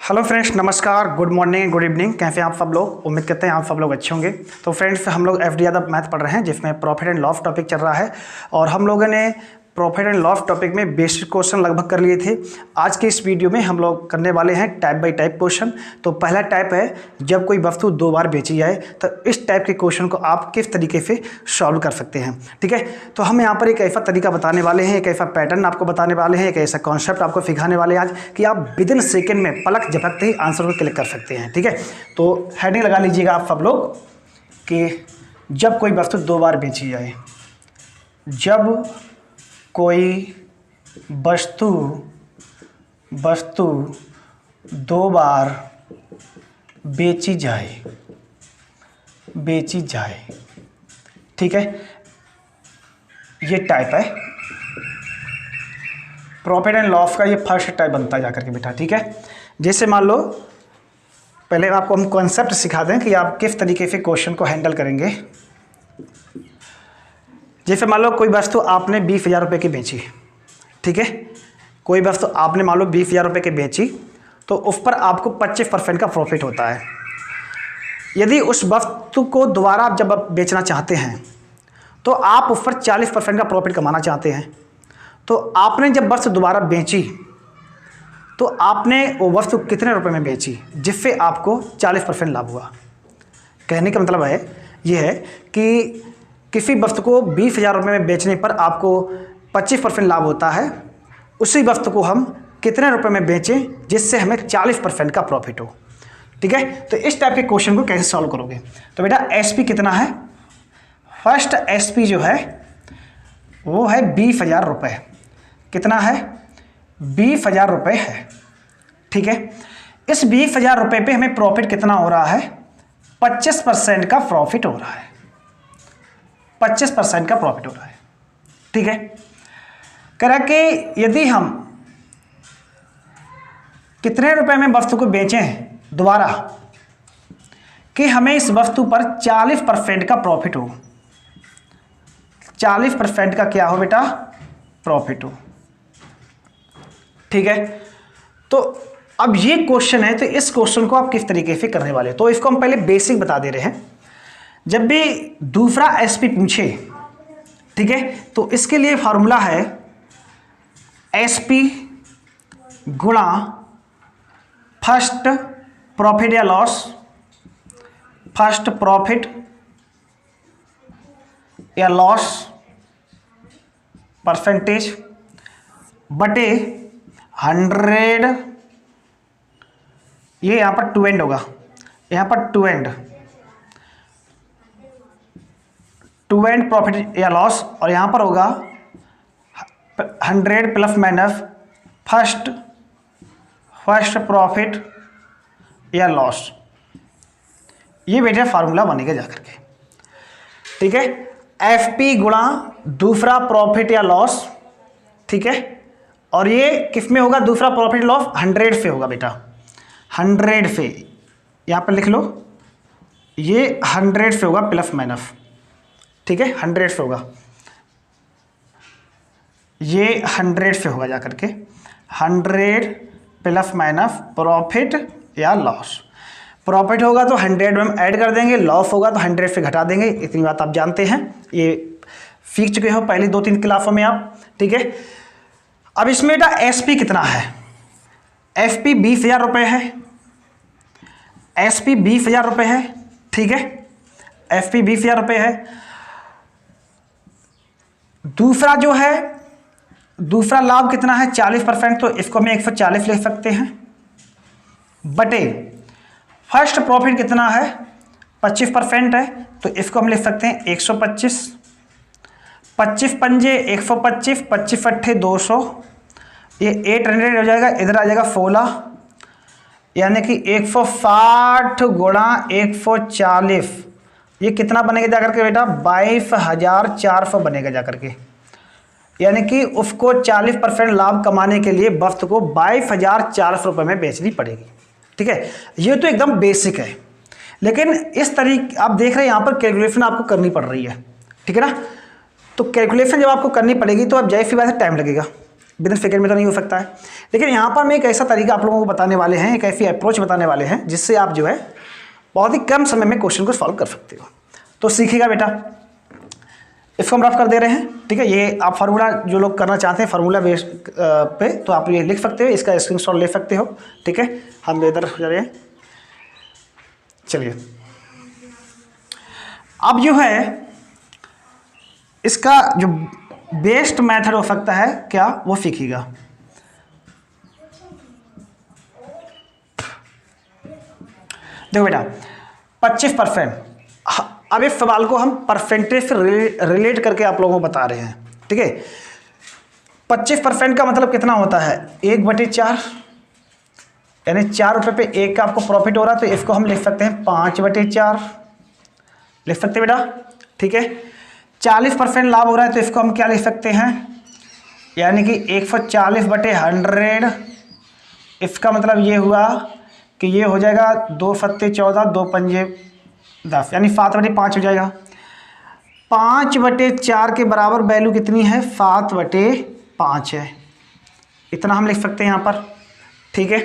Hello friends, नमस्कार, good morning, good evening. कैसे हैं आप सब लोग? उम्मीद करते हैं आप सब लोग अच्छे होंगे। तो फ्रेंड्स, हम लोग एफडी अदब मैथ पढ़ रहे हैं जिसमें प्रॉफिट एंड लॉस टॉपिक चल रहा है और हम लोगों ने प्रॉफिट एंड लॉस टॉपिक में बेसिक क्वेश्चन लगभग कर लिए थे। आज के इस वीडियो में हम लोग करने वाले हैं टाइप बाय टाइप क्वेश्चन। तो पहला टाइप है, जब कोई वस्तु दो बार बेची जाए तो इस टाइप के क्वेश्चन को आप किस तरीके से सॉल्व कर सकते हैं। ठीक है, तो हम यहाँ पर एक ऐसा तरीका बताने वाले हैं, एक ऐसा पैटर्न आपको बताने वाले हैं, एक ऐसा कॉन्सेप्ट आपको सिखाने वाले हैं आज कि आप विदिन सेकेंड में पलक झपकते ही आंसर को क्लिक कर सकते हैं। ठीक है, तो हेडिंग लगा लीजिएगा आप सब लोग कि जब कोई वस्तु दो बार बेची जाए। जब कोई वस्तु दो बार बेची जाए। ठीक है, ये टाइप है प्रॉफिट एंड लॉस का। ये फर्स्ट टाइप बनता है जाकर के बेटा। ठीक है, जैसे मान लो, पहले आपको हम कॉन्सेप्ट सिखा दें कि आप किस तरीके से क्वेश्चन को हैंडल करेंगे। जैसे मान लो कोई वस्तु आपने 20,000 रुपये की बेची। ठीक है, कोई वस्तु आपने मान लो 20,000 रुपये की बेची तो उस पर आपको 25% का प्रॉफिट होता है। यदि उस वस्तु को दोबारा आप जब आप बेचना चाहते हैं तो आप उस पर 40% का प्रॉफिट कमाना चाहते हैं। तो आपने जब वस्तु दोबारा बेची तो आपने वो वस्तु कितने रुपए में बेची जिससे आपको 40% लाभ हुआ। कहने का मतलब है ये है कि किसी वस्तु को 20,000 रुपये में बेचने पर आपको 25% लाभ होता है। उसी वस्तु को हम कितने रुपए में बेचें जिससे हमें 40% का प्रॉफिट हो। ठीक है, तो इस टाइप के क्वेश्चन को कैसे सॉल्व करोगे? तो बेटा एसपी कितना है? फर्स्ट एसपी जो है वो है 20,000 रुपये। कितना है? 20,000 रुपये है। ठीक है, इस 20,000 रुपये पे हमें प्रॉफिट कितना हो रहा है? 25% का प्रॉफिट हो रहा है। 25% का प्रॉफिट हो रहा है। ठीक है, कह रहा कि यदि हम कितने रुपए में वस्तु को बेचें दोबारा कि हमें इस वस्तु पर 40% का प्रॉफिट हो। 40% का क्या हो बेटा? प्रॉफिट हो। ठीक है, तो अब ये क्वेश्चन है, तो इस क्वेश्चन को आप किस तरीके से करने वाले? तो इसको हम पहले बेसिक बता दे रहे हैं। जब भी दूसरा एसपी पूछे, ठीक है, तो इसके लिए फॉर्मूला है एसपी गुणा फर्स्ट प्रॉफिट या लॉस, फर्स्ट प्रॉफिट या लॉस परसेंटेज बटे 100। ये यहां पर टू एंड होगा, यहां पर टू एंड प्रॉफिट या लॉस, और यहां पर होगा 100 प्लस माइनस फर्स्ट प्रॉफिट या लॉस। ये बेटा फार्मूला बनेगा जाकर के। ठीक है, एफपी गुणा दूसरा प्रॉफिट या लॉस। ठीक है, और ये किस में होगा? दूसरा प्रॉफिट लॉस 100 से होगा बेटा। 100 से यहां पर लिख लो, ये 100 से होगा प्लस माइनस। ठीक है, 100 से होगा, ये 100 से होगा जाकर के। 100 प्लस माइनस प्रॉफिट या लॉस। प्रॉफिट होगा तो 100 में हम ऐड कर देंगे, लॉस होगा तो 100 से घटा देंगे। इतनी बात आप जानते हैं, ये सीख चुके हो पहली 2-3 क्लासों में आप। ठीक है, अब इसमें बेटा एसपी कितना है? एसपी 20,000 रुपये है। एसपी 20,000 रुपये है। ठीक है, एसपी 20,000 रुपये है। दूसरा जो है, दूसरा लाभ कितना है? 40%, तो इसको हम 140 लिख सकते हैं बटे फर्स्ट प्रॉफिट कितना है? 25% है, तो इसको हम लिख सकते हैं 125। 25 पंजे 125, 25 अट्ठे 200, ये 800 हो जाएगा। इधर आ जाएगा 16, यानी कि 160 गुणा 140। ये कितना बनेगा जाकर के बेटा? 22,400 बनेगा जाकर के। यानी कि उसको 40% लाभ कमाने के लिए वस्तु को 22,400 रुपये में बेचनी पड़ेगी। ठीक है, ये तो एकदम बेसिक है, लेकिन इस तरीके आप देख रहे हैं यहाँ पर कैलकुलेशन आपको करनी पड़ रही है। ठीक है ना, तो कैलकुलेशन जब आपको करनी पड़ेगी तो अब जाहिर सी बात है टाइम लगेगा। विदिन सेकेंड में तो नहीं हो सकता है। लेकिन यहाँ पर मैं एक ऐसा तरीका आप लोगों को बताने वाले हैं, एक ऐसी अप्रोच बताने वाले हैं जिससे आप जो है बहुत ही कम समय में क्वेश्चन को सॉल्व कर सकते हो। तो सीखिएगा बेटा, इसको हम रफ कर दे रहे हैं, ठीक है। ये आप फार्मूला जो लोग करना चाहते हैं फार्मूला बेस पे, तो आप ये लिख सकते हो, इसका स्क्रीनशॉट ले सकते हो, ठीक है। हम इधर जा रहे हैं, चलिए अब जो है इसका जो बेस्ट मेथड हो सकता है क्या, वो सीखिएगा। देखो बेटा 25%, अब इस सवाल को हम परसेंटेज से रिलेट करके आप लोगों को बता रहे हैं, ठीक है। 25% का मतलब कितना होता है, 1/4, यानी 4 रुपये पे 1 का आपको प्रॉफिट हो रहा है, तो इसको हम लिख सकते हैं 5/4 लिख सकते हैं बेटा, ठीक है। 40% लाभ हो रहा है, तो इसको हम क्या लिख सकते हैं, यानी कि 140/100। इसका मतलब ये हुआ कि ये हो जाएगा 2 सत्ते 14, 2 पंजे 10, यानी 7/5 हो जाएगा। 5/4 के बराबर वैल्यू कितनी है, 7/5 है। इतना हम लिख सकते हैं यहाँ पर, ठीक है,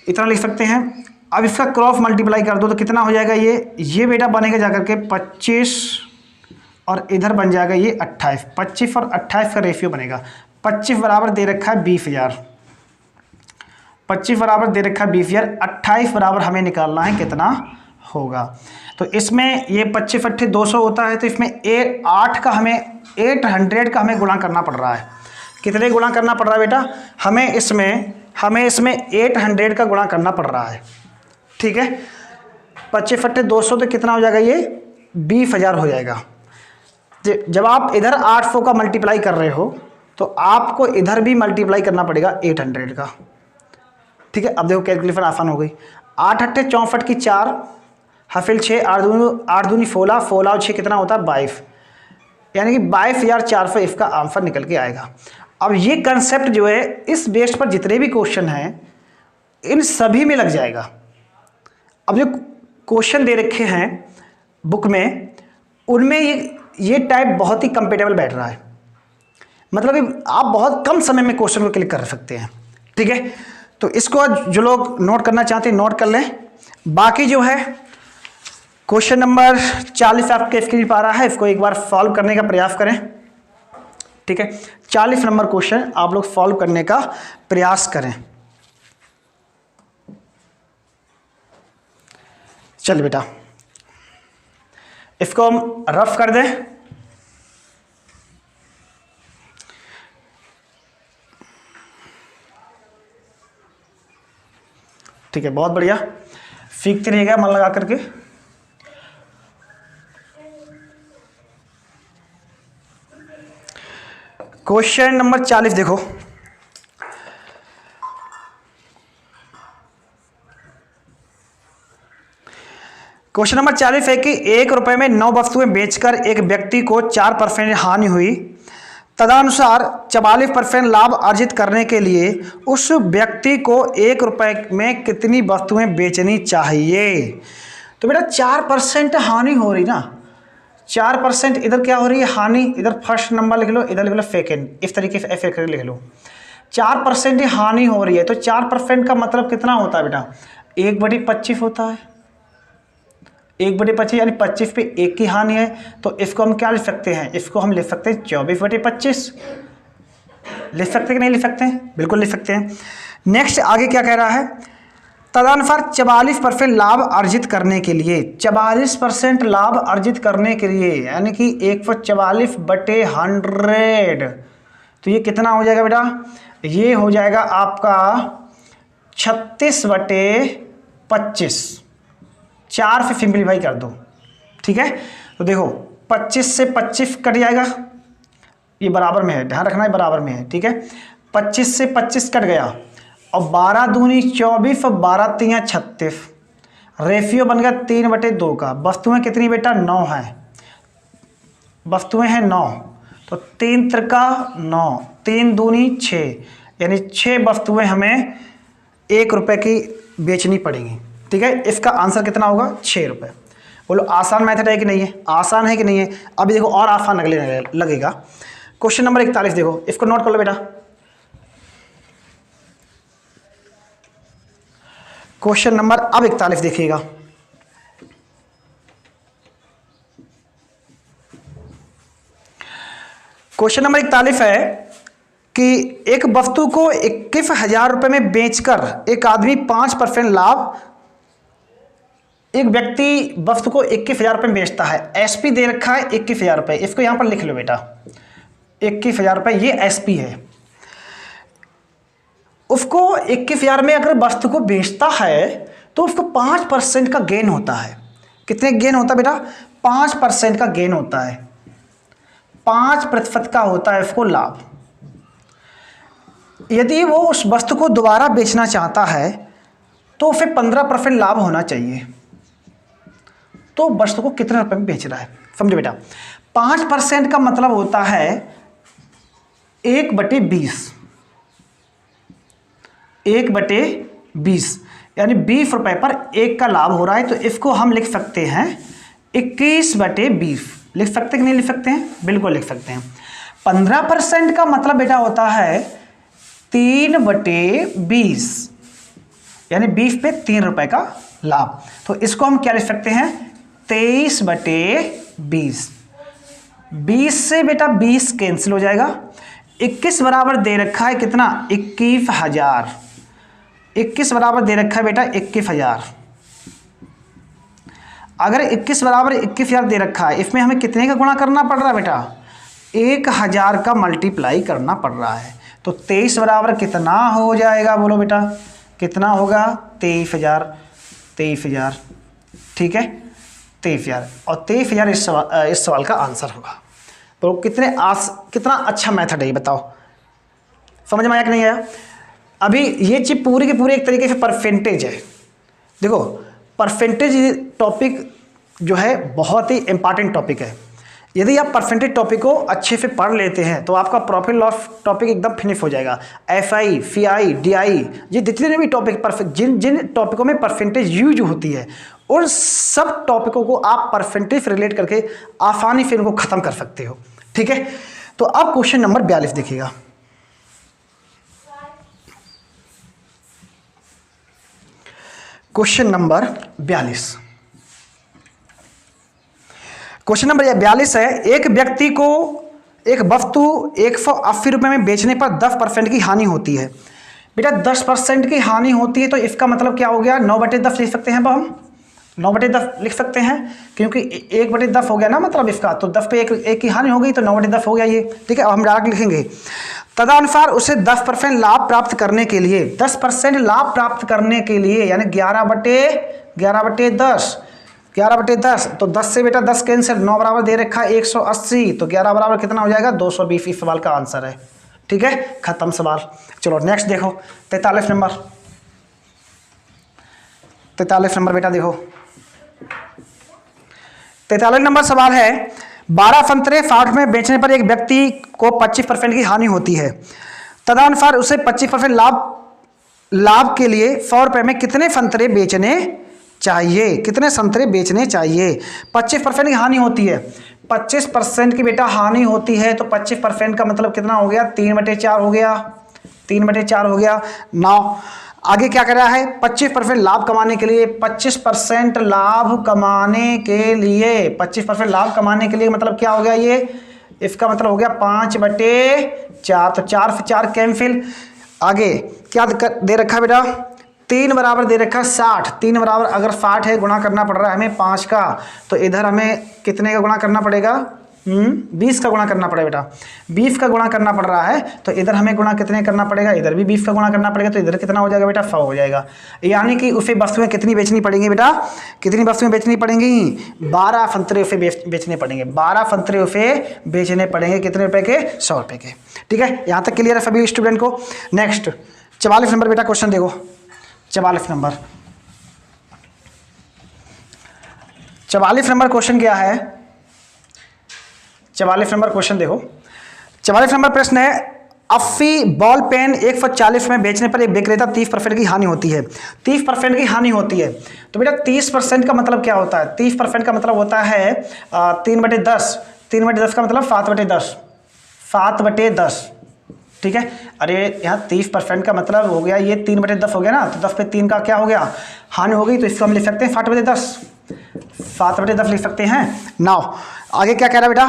इतना लिख सकते हैं। अब इसका क्रॉस मल्टीप्लाई कर दो तो कितना हो जाएगा, ये बेटा बनेगा जाकर के 25 और इधर बन जाएगा ये 28। 25 और 28 का रेशियो बनेगा। 25 बराबर दे रखा है 20,000, 25 बराबर दे रखा है 20,000, 28 बराबर हमें निकालना है कितना होगा। तो इसमें ये 25 × 200 होता है, तो इसमें 8 का हमें 800 का हमें गुणा करना पड़ रहा है। कितने गुणा करना पड़ रहा है बेटा, हमें इसमें 800 का गुणा करना पड़ रहा है, ठीक है। 25 × 200 तो कितना हो जाएगा, ये 20,000 हो जाएगा। जब आप इधर 800 का मल्टीप्लाई कर रहे हो तो आपको इधर भी मल्टीप्लाई करना पड़ेगा 800 का, ठीक है। अब देखो कैलकुलेशन आसान हो गई। 8 × 8 = 64 की 4, हाफिल 6, 8 दूनी 16, 16 और 6 कितना होता है 22, यानी कि 22,400 इसका आंसर निकल के आएगा। अब ये कंसेप्ट जो है इस बेस पर जितने भी क्वेश्चन हैं इन सभी में लग जाएगा। अब जो क्वेश्चन दे रखे हैं बुक में, उनमें ये टाइप बहुत ही कंपेटेबल बैठ रहा है, मतलब कि आप बहुत कम समय में क्वेश्चन को क्लिक कर सकते हैं, ठीक है। तो इसको जो लोग नोट करना चाहते हैं नोट कर लें। बाकी जो है क्वेश्चन नंबर 40 आपके स्क्रीन पर आ रहा है, इसको एक बार सॉल्व करने का प्रयास करें, ठीक है। 40 नंबर क्वेश्चन आप लोग सॉल्व करने का प्रयास करें। चलिए बेटा इसको हम रफ कर दें। ठीक है, बहुत बढ़िया, सीखते रहिएगा मन लगा करके। क्वेश्चन नंबर 40 देखो, क्वेश्चन नंबर 40 है कि 1 रुपए में 9 वस्तुएं बेचकर एक व्यक्ति को 4% हानि हुई, तदनुसार 44% लाभ अर्जित करने के लिए उस व्यक्ति को 1 रुपए में कितनी वस्तुएं बेचनी चाहिए। तो बेटा 4% हानि हो रही ना, 4% इधर क्या हो रही है हानि, इधर फर्स्ट नंबर लिख लो, इधर लिख लो सेकेंड, इस तरीके से ऐसे करके लिख लो। 4% हानि हो रही है, तो 4% का मतलब कितना होता है बेटा, 1/25 होता है। 1/25 यानी 25 पे 1 की हानि है, तो इसको हम क्या लिख सकते हैं, इसको हम लिख सकते हैं 24/25। लिख सकते हैं कि नहीं लिख सकते हैं, बिल्कुल लिख सकते हैं। नेक्स्ट आगे क्या कह रहा है, तदनुसार 44% लाभ अर्जित करने के लिए, 44% लाभ अर्जित करने के लिए यानी कि 144/100, तो ये कितना हो जाएगा बेटा, ये हो जाएगा आपका 36/25। 4 से सिंप्लीफाई कर दो, ठीक है। तो देखो 25 से 25 कट जाएगा, ये बराबर में है, ध्यान रखना है बराबर में है, ठीक है। 25 से 25 कट गया और 12 दूनी 24 और 12 तियाँ 36, रेशियो बन गया 3/2 का। वस्तुएं कितनी बेटा 9 हैं, वस्तुएं हैं 9, तो 3 त्रिका 9, 3 दूनी 6, यानी 6 वस्तुएं हमें 1 रुपए की बेचनी पड़ेंगी, ठीक है। इसका आंसर कितना होगा 6 रुपये। बोलो आसान मेथड है कि नहीं है, आसान है कि नहीं है। अभी देखो और आसान लगेगा। क्वेश्चन नंबर 41 देखो, इसको नोट कर लो बेटा। क्वेश्चन नंबर अब 41 देखिएगा। क्वेश्चन नंबर 41 है कि एक वस्तु को 21,000 रुपये में बेचकर एक आदमी 5% लाभ, एक व्यक्ति वस्तु को 21,000 रुपये में बेचता है। एसपी दे रखा है 21,000 रुपये, इसको यहां पर लिख लो बेटा, 21,000 रुपये ये एसपी है। उसको 21,000 में अगर वस्तु को बेचता है तो उसको 5% का गेन होता है। कितने गेन होता है बेटा? 5% का गेन होता है, 5% का होता है उसको लाभ। यदि वो उस वस्तु को दोबारा बेचना चाहता है तो उसे 15% लाभ होना चाहिए। तो वस्तु को कितने रुपए में बेच रहा है, समझो बेटा। 5% का मतलब होता है 1/20, 1/20 यानी 20 रुपए पर 1 का लाभ हो रहा है। तो इसको हम लिख सकते हैं 21/20। लिख सकते कि नहीं लिख सकते हैं? बिल्कुल लिख सकते हैं। 15% का मतलब बेटा होता है 3/20 यानी 20 पे 3 रुपए का लाभ। तो इसको हम क्या लिख सकते हैं? 23/20। 20 से बेटा 20 कैंसिल हो जाएगा। 21 बराबर दे रखा है कितना? 21,000। 21 बराबर दे रखा है बेटा 21,000। अगर 21 बराबर 21,000 दे रखा है, इसमें हमें कितने का गुणा करना पड़ रहा है बेटा? 1,000 का मल्टीप्लाई करना पड़ रहा है। तो 23 बराबर कितना हो जाएगा बोलो बेटा? कितना होगा? 23,000। 23,000 ठीक है, 23,000। और 23,000 इस सवाल का आंसर होगा। तो कितना अच्छा मेथड है ये, बताओ समझ में आया कि नहीं आया? अभी ये चीज पूरी की पूरी एक तरीके से परसेंटेज है। देखो परसेंटेज टॉपिक जो है बहुत ही इंपॉर्टेंट टॉपिक है। यदि आप परसेंटेज टॉपिक को अच्छे से पढ़ लेते हैं तो आपका प्रॉफिट लॉस टॉपिक एकदम फिनिश हो जाएगा। एफआई, फीआई, डीआई, ये जितने भी टॉपिक जिन टॉपिकों में परसेंटेज यूज होती है उन सब टॉपिकों को आप परसेंटेज से रिलेट करके आसानी से इनको खत्म कर सकते हो। ठीक है, तो अब क्वेश्चन नंबर 42 देखिएगा। क्वेश्चन नंबर 42, क्वेश्चन नंबर 42 है, एक व्यक्ति को एक वस्तु 180 रुपये में बेचने पर 10% की हानि होती है। बेटा 10% की हानि होती है तो इसका मतलब क्या हो गया? 9/10 लिख सकते हैं। अब हम 9/10 लिख सकते हैं क्योंकि 1/10 हो गया ना मतलब इसका, तो 10 पे एक की हानि हो गई तो 9/10 हो गया ये। ठीक है, अब हम डायरेक्ट लिखेंगे तदनुसार उसे 10% लाभ प्राप्त करने के लिए, 10% लाभ प्राप्त करने के लिए यानी 11/10, 11/10। तो 10 से बेटा 10 कैंसिल, 9 बराबर दे रखा है 180, तो 11 बराबर कितना हो जाएगा? 220। इस सवाल का आंसर है। ठीक है, खत्म सवाल। चलो नेक्स्ट देखो 43 नंबर। 43 नंबर बेटा देखो, 43 नंबर सवाल है, 12 संतरे 60 में बेचने पर एक व्यक्ति को 25% की हानि होती है। तदनुसार उसे 25% लाभ के लिए 100 रुपये में कितने संतरे बेचने चाहिए? कितने संतरे बेचने चाहिए? 25% की हानि होती है। 25% की बेटा हानि होती है तो 25% का मतलब कितना हो गया? 3/4 हो गया, 3/4 हो गया। 9 आगे क्या कर रहा है? 25% लाभ कमाने के लिए, 25% लाभ कमाने के लिए, 25% लाभ कमाने के लिए मतलब क्या हो गया? ये इसका मतलब हो गया 5/4। तो 4 से 4 कैंसिल। आगे क्या दे रखा है बेटा? 3 बराबर दे रखा है 60। 3 बराबर अगर 60 है, गुणा करना पड़ रहा है हमें 5 का, तो इधर हमें कितने का गुणा करना पड़ेगा? 20 का गुणा करना पड़ेगा बेटा। 20 का गुणा करना पड़ रहा है तो इधर हमें गुणा कितने करना पड़ेगा? इधर भी 20 का गुणा करना पड़ेगा, तो इधर कितना हो जाएगा बेटा? 100 हो जाएगा। यानी कि उसे वस्तुएं कितनी बेचनी पड़ेंगी बेटा? कितनी वस्तुएं बेचनी पड़ेंगी? 12 संतरे उसे बेचने पड़ेंगे। 12 संतरे उसे बेचने पड़ेंगे कितने रुपए के? 100 रुपए के। ठीक है, यहाँ तक क्लियर है सभी स्टूडेंट को? नेक्स्ट 44 नंबर बेटा क्वेश्चन देखो। 44 नंबर क्वेश्चन क्या है? 44 नंबर क्वेश्चन देखो। 44 नंबर प्रश्न है, 80 बॉल पेन 140 में बेचने पर एक विक्रेता 30% की हानि होती है। 30% की हानि होती है तो बेटा 30% का मतलब क्या होता है? 30% का मतलब होता है 3/10। 3/10 का मतलब 7/10, 7/10। ठीक है। अरे यहाँ 30% का मतलब हो गया ये 3/10 हो गया ना, तो 10 पे 3 का क्या हो गया, हानि हो गई, तो इसको हम लिख सकते हैं 7/10, 7/10 लिख सकते हैं। नाउ आगे क्या कह रहा है बेटा,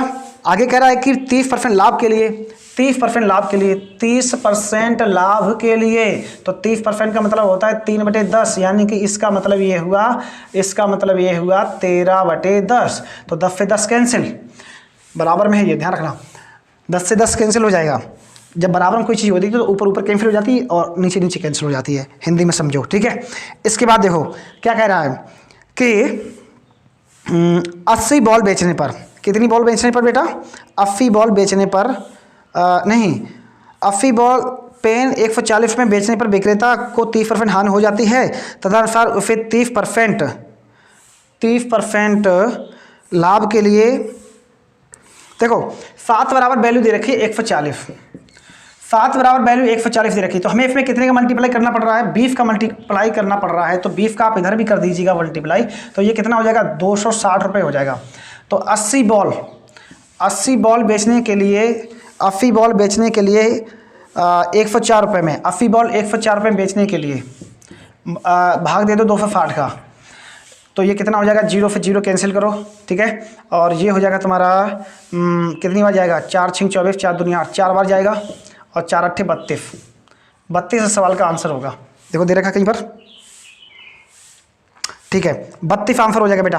आगे कह रहा है कि 30% लाभ के लिए, 30% लाभ के लिए, 30% लाभ के लिए, तो 30% का मतलब होता है 3/10, यानी कि इसका मतलब ये हुआ, इसका मतलब ये हुआ 13/10, तो 10 से 10 कैंसिल, बराबर में है ये ध्यान रखना, 10 से 10 कैंसिल हो जाएगा। जब बराबर में कोई चीज़ होती है तो ऊपर ऊपर कैंसिल हो जाती है और नीचे नीचे कैंसिल हो जाती है, हिंदी में समझो, ठीक है। इसके बाद देखो क्या कह रहा है कि 80 बॉल बेचने पर, कितनी बॉल बेचने पर बेटा, 80 बॉल बेचने पर नहीं, 80 बॉल पेन 140 में बेचने पर विक्रेता को 30% हानि हो जाती है, तदनुसार उसे 30% लाभ के लिए, देखो 7 बराबर वैल्यू दे रखी है 140, 7 बराबर वैल्यू 140 दे रखी है, तो हमें इसमें कितने का मल्टीप्लाई करना पड़ रहा है, 20 का मल्टीप्लाई करना पड़ रहा है, तो 20 का आप इधर भी कर दीजिएगा मल्टीप्लाई, तो ये कितना हो जाएगा 260 रुपये हो जाएगा। तो 80 बॉल बेचने के लिए, 80 बॉल बेचने के लिए 104 रुपये में, 80 बॉल 104 रुपये में बेचने के लिए भाग दे दो 260 का, तो ये कितना हो जाएगा, 0 से 0 कैंसिल करो, ठीक है, और ये हो जाएगा तुम्हारा कितनी बार जाएगा, 4 6 24, 4 दूनी 8, 4 बार जाएगा, और 4 8 32, 32 सवाल का आंसर होगा, देखो दे रखा कहीं पर, ठीक है, 32 आंसर हो जाएगा बेटा,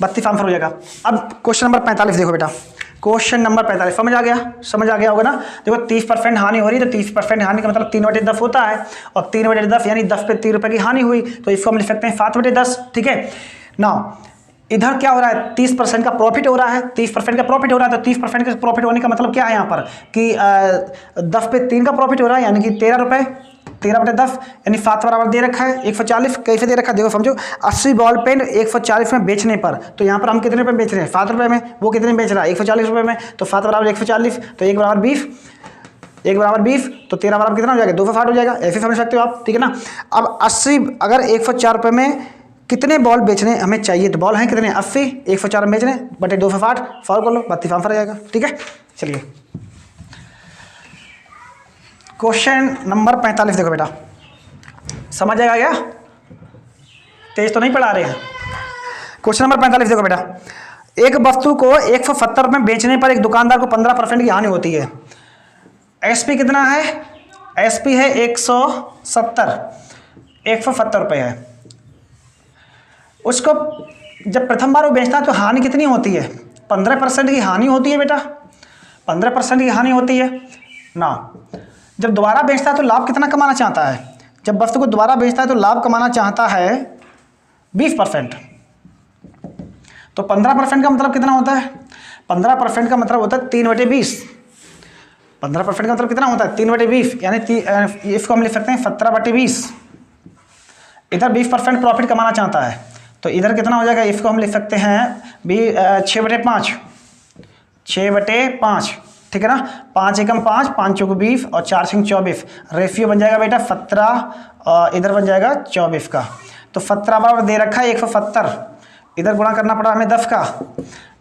32 आंसर हो जाएगा। अब क्वेश्चन नंबर 45 देखो बेटा, क्वेश्चन नंबर 45 समझ आ गया, समझ आ गया होगा ना। देखो 30% हानि हो रही है, तो 30% हानि का मतलब 3/10 होता है, और 3/10 यानी 10 पे 3 रुपये की हानि हुई, तो इसको हम लिख सकते हैं 7/10, ठीक है ना। इधर क्या हो रहा है, 30% का प्रॉफिट हो रहा है, 30% का प्रॉफिट हो रहा है, तो 30% का प्रॉफिट होने का मतलब क्या है यहाँ पर कि 10 पे 3 का प्रॉफिट हो रहा है, यानी कि 13 रुपये, 13/10 यानी 7 बराबर दे रखा है 140, कैसे दे रखा है देखो समझो, 80 बॉल पेन 140 में बेचने पर, तो यहाँ पर हम कितने रुपये में बेच रहे हैं, 7 रुपये में, वो कितने में बेच रहा है 140 रुपये में, तो 7 बराबर 140, तो 1 बराबर 20, 1 बराबर 20, तो 13 बराबर कितना हो जाएगा 260 हो जाएगा, ऐसे समझ सकते हो आप, ठीक है ना। अब 80 अगर 104 रुपये में कितने बॉल बेचने हमें चाहिए, तो बॉल हैं कितने 80, 104 में बेचने बटे 260, सॉल्व कर लो 32 आंसर आ जाएगा, ठीक है। चलिए क्वेश्चन नंबर 45 देखो बेटा, समझ आएगा क्या, तेज तो नहीं पढ़ा रहे हैं। क्वेश्चन नंबर 45 देखो बेटा, एक वस्तु को 170 में बेचने पर एक दुकानदार को 15% की हानि होती है, एसपी कितना है, एसपी है 170 रुपये है, उसको जब प्रथम बार वो बेचता है तो हानि कितनी होती है, 15% की हानि होती है बेटा, 15% की हानि होती है ना। जब दोबारा बेचता है तो लाभ कितना कमाना चाहता है, जब वस्तु को दोबारा बेचता है तो लाभ कमाना चाहता है 20%, तो 15% का मतलब कितना होता है, 15% का मतलब होता है 3/20, 15% का मतलब कितना होता है 3/20, यानी इसको हम लिख सकते हैं 17/20, इधर 20% प्रॉफिट कमाना चाहता है, तो इधर कितना हो जाएगा, इसको हम लिख सकते हैं 6/5, 6/5, ठीक है ना, 5 एकम 5, 5 चौक 20 और 4 सिंह 24, रेशियो बन जाएगा बेटा 17 और इधर बन जाएगा 24 का, तो 17 बराबर दे रखा है 170, इधर गुणा करना पड़ा हमें 10 का,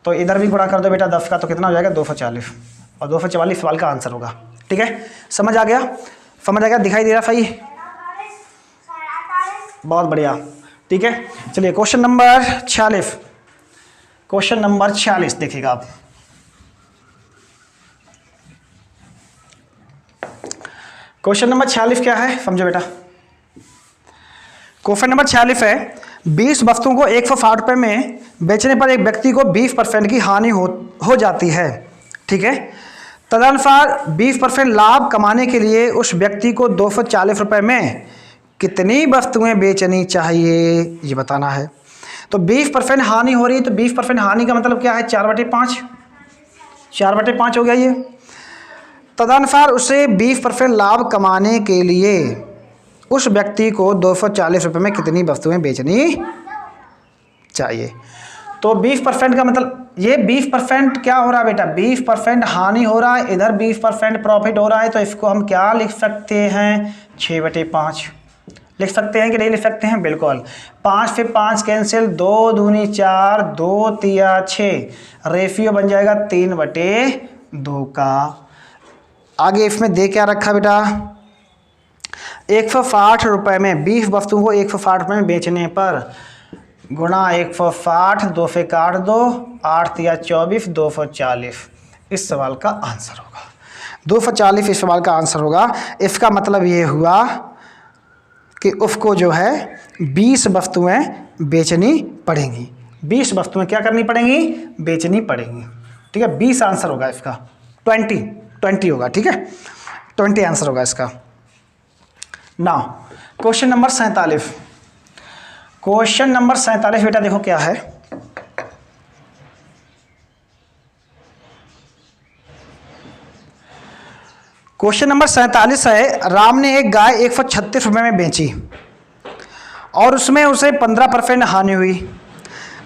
तो इधर भी गुणा कर दो बेटा 10 का, तो कितना हो जाएगा 240, और 244 सवाल का आंसर होगा, ठीक है। समझ आ गया, समझ आ गया, दिखाई दे रहा सही, बहुत बढ़िया, ठीक है। चलिए क्वेश्चन नंबर 46, क्वेश्चन नंबर 46 देखिएगा आप, क्वेश्चन नंबर 46 क्या है समझो बेटा, क्वेश्चन नंबर 46 है 20 वस्तुओं को 160 रुपये में बेचने पर एक व्यक्ति को 20% की हानि हो जाती है, ठीक है, तदनुसार 20% लाभ कमाने के लिए उस व्यक्ति को 240 रुपये में कितनी वस्तुएं बेचनी चाहिए ये बताना है। तो 20% हानि हो रही है, तो 20% हानि का मतलब क्या है 4/5, 4/5 हो गया ये, तदनुसार उसे 20% लाभ कमाने के लिए उस व्यक्ति को 240 रुपये में कितनी वस्तुएं बेचनी चाहिए। तो 20% का मतलब ये 20% क्या हो रहा है बेटा, 20% हानि हो रहा है, इधर 20% प्रॉफिट हो रहा है, तो इसको हम क्या लिख सकते हैं 6/5 लिख सकते हैं कि नहीं लिख सकते हैं, बिल्कुल। 5 से 5 कैंसिल, 2 दूनी 4, 2 तिया 6, रेशियो बन जाएगा 3/2 का, आगे इसमें दे क्या रखा बेटा, 160 रुपये में 20 वस्तुओं को 160 रुपये में बेचने पर गुणा 160, 2 से काट दो, 8 या 24, 240 इस सवाल का आंसर होगा। 240 इस सवाल का आंसर होगा। इसका मतलब ये हुआ कि उसको जो है 20 वस्तुएं बेचनी पड़ेंगी। 20 वस्तुएं क्या करनी पड़ेंगी, बेचनी पड़ेंगी। ठीक है, 20 आंसर होगा इसका, 20 होगा। ठीक है, 20 आंसर होगा इसका। Now question number 47। Question number 47 बेटा देखो क्या है। क्वेश्चन नंबर 47 है, राम ने एक गाय 136 रुपये में बेची और उसमें उसे 15% हानि हुई।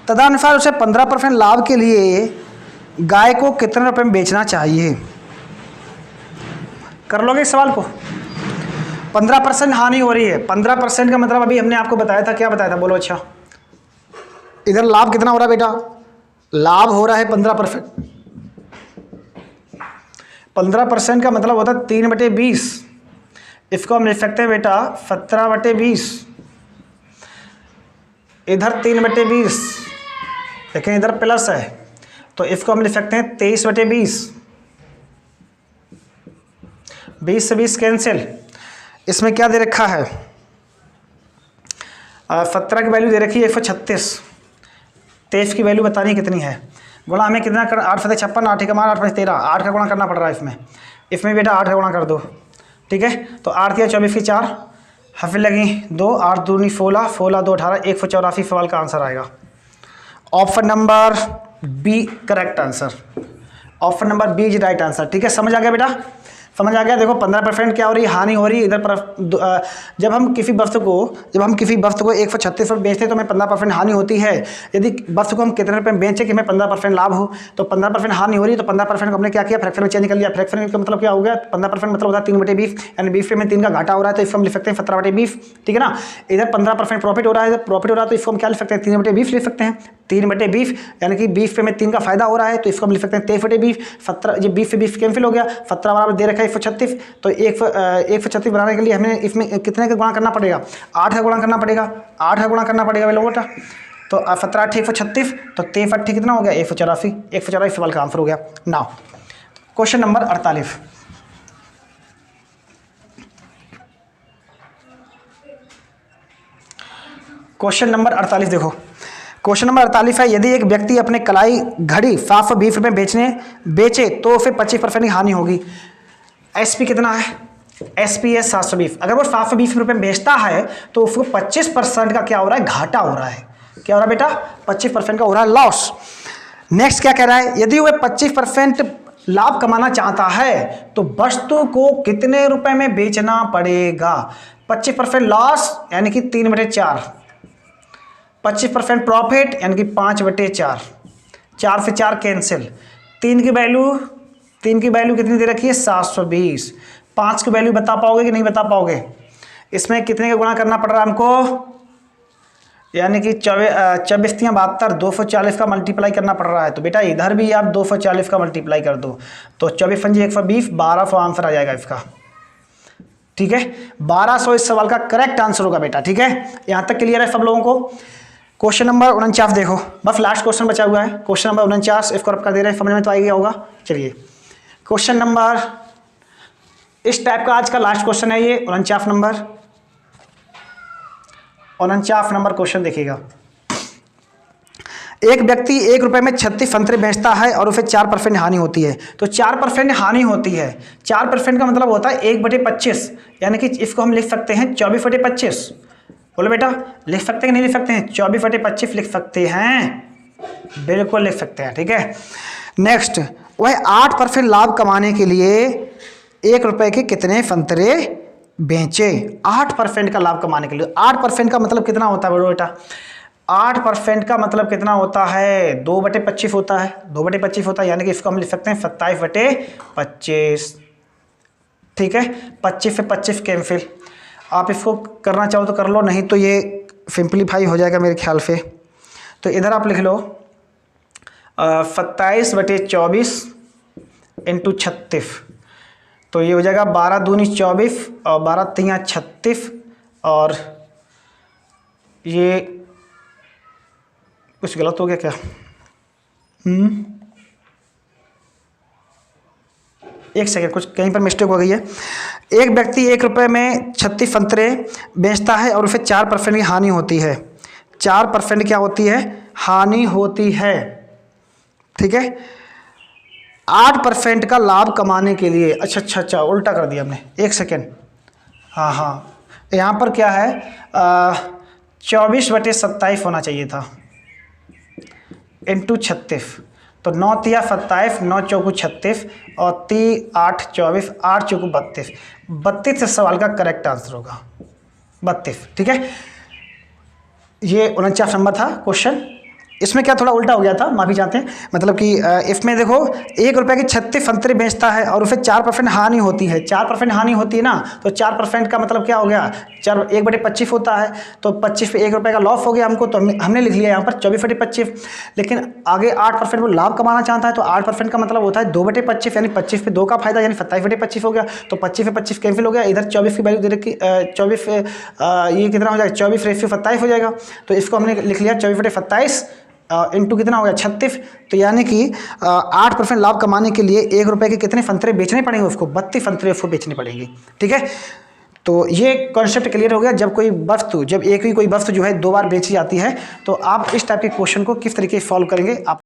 तदनुसार उसे 15% लाभ के लिए गाय को कितने रुपए में बेचना चाहिए। कर लोगे इस सवाल को। 15% हानि हो रही है। 15% का मतलब अभी हमने आपको बताया था, क्या बताया था बोलो। अच्छा, इधर लाभ कितना हो रहा है बेटा, लाभ हो रहा है 15%। 15% का मतलब होता है 3/20। इसको हम लिख सकते हैं बेटा 17/20। इधर 3/20, लेकिन इधर प्लस है तो इसको हम लिख सकते हैं 23/20। 20 से 20 कैंसिल। इसमें क्या दे रखा है, 17 की वैल्यू दे रखी है 136। 23 की वैल्यू बतानी कितनी है। गुणा हमें कितना कर, 8 फते 56, 8 का मान 8 फते 13, 8 का गुणा करना पड़ रहा है इसमें। इसमें बेटा 8 का गुणा कर दो। ठीक है, तो 8 या 24 की 4 हफिल लगी 2, 8 दूनी 16, 16 2 18, 184 सवाल का आंसर आएगा। Option number B correct answer. Option number B is right answer. ठीक है, समझ आ गया बेटा, समझ आ गया। देखो 15% क्या हो रही है, हानि हो रही है। इधर पर जब हम किसी वस्तु को 136 पर बेचते हैं तो हमें 15% हानि होती है। यदि वस्तु को हम कितने रुपये में बेचें कि हमें 15% लाभ हो, तो 15% हानि हो रही है तो 15% को हमने क्या किया, फ्रैक्शन में चेंज कर लिया। फ्रैक्शन का मतलब क्या हो गया, 15% मतलब होता है 3/20, यानी 20 में 3 का घाटा हो रहा है तो इसको हम लिख सकते हैं 17/20। ठीक है ना, इधर 15% प्रॉफिट हो रहा है, प्रॉफिट हो रहा है तो इसको हम क्या लिख सकते हैं 3/20 लिख सकते हैं। 3/20 यानी कि 20 पे में 3 का फायदा हो रहा है तो इसको हम लिख सकते हैं 23/20। 17 ये 20 से 20 कैंसिल हो गया, 17 बराबर दे रखा है 136। तो 136 बनाने के लिए हमें इसमें कितने का गुणा करना पड़ेगा, 8 का गुणा करना पड़ेगा। 8 का गुणा करना पड़ेगा वे लोगों का। तो 17 8 136, तो 23 8 कितना हो गया 184। 184 सवाल का आंसर हो गया। Now question number 48। Question number 48 देखो। क्वेश्चन नंबर 48 है, यदि एक व्यक्ति अपने कलाई घड़ी 720 रुपये बेचे तो उसे 25% की हानि होगी। एसपी कितना है, एसपी है 720। अगर वो 720 रुपये में बेचता है तो उसको 25% का क्या हो रहा है, घाटा हो रहा है। क्या हो रहा है बेटा, 25% का हो रहा है लॉस। नेक्स्ट क्या कह रहा है, यदि वह 25% लाभ कमाना चाहता है तो वस्तु को कितने रुपए में बेचना पड़ेगा। 25% लॉस यानी कि 3/4, 25% प्रॉफिट यानी कि 5/4, 4 से 4 कैंसिल। 3 की वैल्यू कितनी दे रखी है 720। 5 की वैल्यू बता पाओगे कि नहीं बता पाओगे। इसमें कितने का गुणा करना पड़ रहा है हमको, यानी कि 24 × 72, 240 का मल्टीप्लाई करना पड़ रहा है। तो बेटा इधर भी आप 240 का मल्टीप्लाई कर दो तो 24 × 120, 1200 आंसर आ जाएगा इसका। ठीक है, 1200 इस सवाल का करेक्ट आंसर होगा बेटा। ठीक है, यहां तक क्लियर है सब लोगों को। क्वेश्चन नंबर 49 देखो, बस लास्ट क्वेश्चन बचा हुआ है। क्वेश्चन नंबर 49 इसको रब कर दे रहे हैं, समझ में तो आ गया होगा। चलिए क्वेश्चन नंबर इस टाइप का आज का लास्ट क्वेश्चन है ये 49 नंबर क्वेश्चन देखिएगा। एक व्यक्ति 1 रुपये में 36 संतरे बेचता है और उसे 4% हानि होती है। तो 4% हानि होती है, 4% का मतलब होता है 1/25, यानी कि इसको हम लिख सकते हैं 24/25। बोलो बेटा लिख सकते हैं कि नहीं लिख सकते हैं, 24/25 लिख सकते हैं, बिल्कुल लिख सकते हैं। ठीक है, नेक्स्ट वह 8% लाभ कमाने के लिए 1 रुपये के कितने संतरे बेचे। 8% का लाभ कमाने के लिए, 8% का मतलब कितना होता है बोलो बेटा, 8% का मतलब कितना होता है 2/25 होता है, 2/25 होता है, यानी कि इसको हम लिख सकते हैं 27/25। ठीक है, 25 से 25 कैंसिल। आप इसको करना चाहो तो कर लो, नहीं तो ये सिंप्लीफाई हो जाएगा मेरे ख्याल से। तो इधर आप लिख लो 27/24 × 36। तो ये हो जाएगा 12 दूनी 24 और 12 तियाँ 36 और ये कुछ गलत हो गया क्या? एक सेकेंड, कुछ कहीं पर मिस्टेक हो गई है। एक व्यक्ति 1 रुपये में 36 संतरे बेचता है और उसे 4% की हानि होती है। 4% क्या होती है? हानि होती है। ठीक है। 8% का लाभ कमाने के लिए, अच्छा उल्टा कर दिया हमने, एक सेकेंड। हाँ यहाँ पर क्या है, 24/27 होना चाहिए था इंटू 36। तो 9 तिया 27, 9 चौकू 36 और 3 8 24, 8 चौकू 32। 32 इस सवाल का करेक्ट आंसर होगा, 32। ठीक है, ये 49 नंबर था क्वेश्चन। इसमें क्या थोड़ा उल्टा हो गया था, माफ़ी चाहते हैं। मतलब कि इसमें देखो 1 रुपये की 36 संतरे बेचता है और उसे 4% हानि होती है। 4% हानि होती है ना, तो 4% का मतलब क्या हो गया, 1/25 होता है। तो 25 पे 1 रुपये का लॉस हो गया हमको, तो हमने लिख लिया यहाँ पर 24/25। लेकिन आगे 8% वो लाभ कमाना चाहता है, तो 8% का मतलब होता है 2/25, यानी 25 पे 2 का फायदा, यानी 27/25 हो गया। तो 25 पे 25 कैंसिल हो गया, इधर 24 की वैल्यू दे रखी, 24 ये कितना हो जाएगा, 24/27 हो जाएगा। तो इसको हमने लिख लिया 24/27 इंटू कितना हो गया, 36। तो यानी कि 8% लाभ कमाने के लिए 1 रुपये के कितने संतरे बेचने पड़ेंगे उसको, 32 संतरे उसको बेचने पड़ेंगे। ठीक है, तो ये कॉन्सेप्ट क्लियर हो गया। जब कोई वस्तु, जब एक ही कोई वस्तु जो है 2 बार बेची जाती है, तो आप इस टाइप के क्वेश्चन को किस तरीके से सॉल्व करेंगे आप